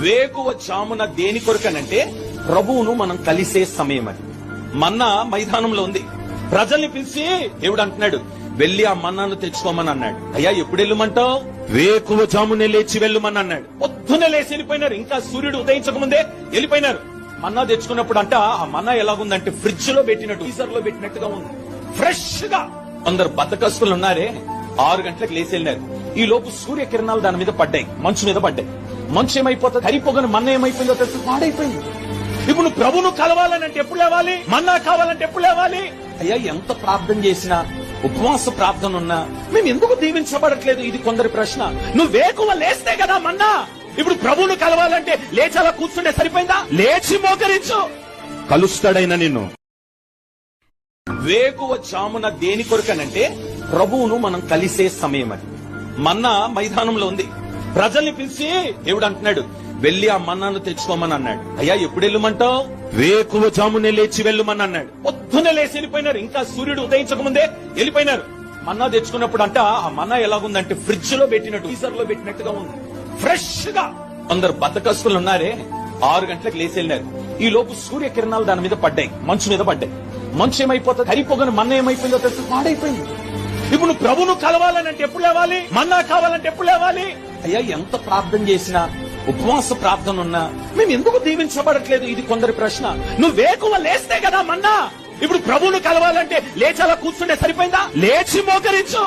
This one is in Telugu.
వేకువ జామున దేని కొరకనంటే ప్రభువును మనం కలిసే సమయం అది. మన్నా మైదానంలో ఉంది. ప్రజల్ని పిలిచి దేవుడు అంటున్నాడు, వెళ్లి ఆ మన్నాను తెచ్చుకోమని అన్నాడు. అయ్యా ఎప్పుడు వెళ్ళమంటావు? వేకువ జామునే లేచి వెళ్ళమని అన్నాడు. పొద్దునే లేచి వెళ్ళిపోయినారు. ఇంకా సూర్యుడు ఉదయించక ముందే వెళ్ళిపోయినారు. మన్నా తెచ్చుకున్నప్పుడు అంట ఆ మన్నా ఎలాగుందంటే ఫ్రిడ్జ్ లో పెట్టినట్టు, ఫ్రీజర్ లో పెట్టినట్టుగా ఉంది, ఫ్రెష్ గా. కొందరు బద్దకస్తులు ఉన్నారే, 6 గంటలకు లేచి వెళ్ళినారు. ఈ లోపు సూర్యకిరణాలు దాని మీద పడ్డాయి, మంచు మీద పడ్డాయి. మంచు ఏమైపోతుంది, కరిపోగానే మన్న ఏమైపోయిందో తెలుసు, పాడైపోయింది. ఇప్పుడు నువ్వు ప్రభును కలవాలనంటే ఎప్పుడు లేవాలి? మన్నా కావాలంటే ఎప్పుడు లేవాలి? అయ్యా ఎంత ప్రార్థన చేసినా, ఉపవాస ప్రార్థన ఉన్నా మేము ఎందుకు దీవించబడట్లేదు? ఇది కొందరి ప్రశ్న. నువ్వు వేకువ లేస్తే కదా మన్నా. ఇప్పుడు ప్రభువును కలవాలంటే లేచి అలా కూర్చుంటే సరిపోయిందా? లేచి మోకరించు, కలుస్తాడైనా నిన్ను. వేకువ జామున దేని కొరకనంటే ప్రభువును మనం కలిసే సమయం అది. మన్నా మైదానంలో ఉంది. ప్రజల్ని పిలిచి దేవుడు అంటున్నాడు, వెళ్లి ఆ మన్నాను తెచ్చుకోమని అన్నాడు. అయ్యా ఎప్పుడు వెళ్ళమంటావు? వేకువ జామునే లేచి వెళ్ళమని అన్నాడు. పొద్దునే లేచి వెళ్ళిపోయినారు. ఇంకా సూర్యుడు ఉదయించక ముందే వెళ్ళిపోయినారు. మన్నా తెచ్చుకున్నప్పుడు అంట ఆ మన్నా ఎలాగుందంటే ఫ్రిడ్జ్ లో పెట్టినట్టు, ఫ్రీజర్ లో పెట్టినట్టుగా ఉంది, ఫ్రెష్ గా. కొందరు బద్దకస్తులు ఉన్నారే, 6 గంటలకు లేచి వెళ్ళినారు. ఈ లోపు సూర్యకిరణాలు దాని మీద పడ్డాయి, మంచు మీద పడ్డాయి. మంచు ఏమైపోతుంది, కరిపోగానే మన్న ఏమైపోయిందో తెలుసు, పాడైపోయింది. ఇప్పుడు నువ్వు ప్రభును కలవాలనంటే ఎప్పుడు లేవాలి? మన్నా కావాలంటే ఎప్పుడు లేవాలి? అయ్యా ఎంత ప్రార్థన చేసినా, ఉపవాస ప్రార్థన ఉన్నా మేము ఎందుకు దీవించబడట్లేదు? ఇది కొందరి ప్రశ్న. నువ్వు వేకువ లేస్తే కదా మన్నా. ఇప్పుడు ప్రభువును కలవాలంటే లేచి అలా కూర్చుంటే సరిపోయిందా? లేచి మోకరించు,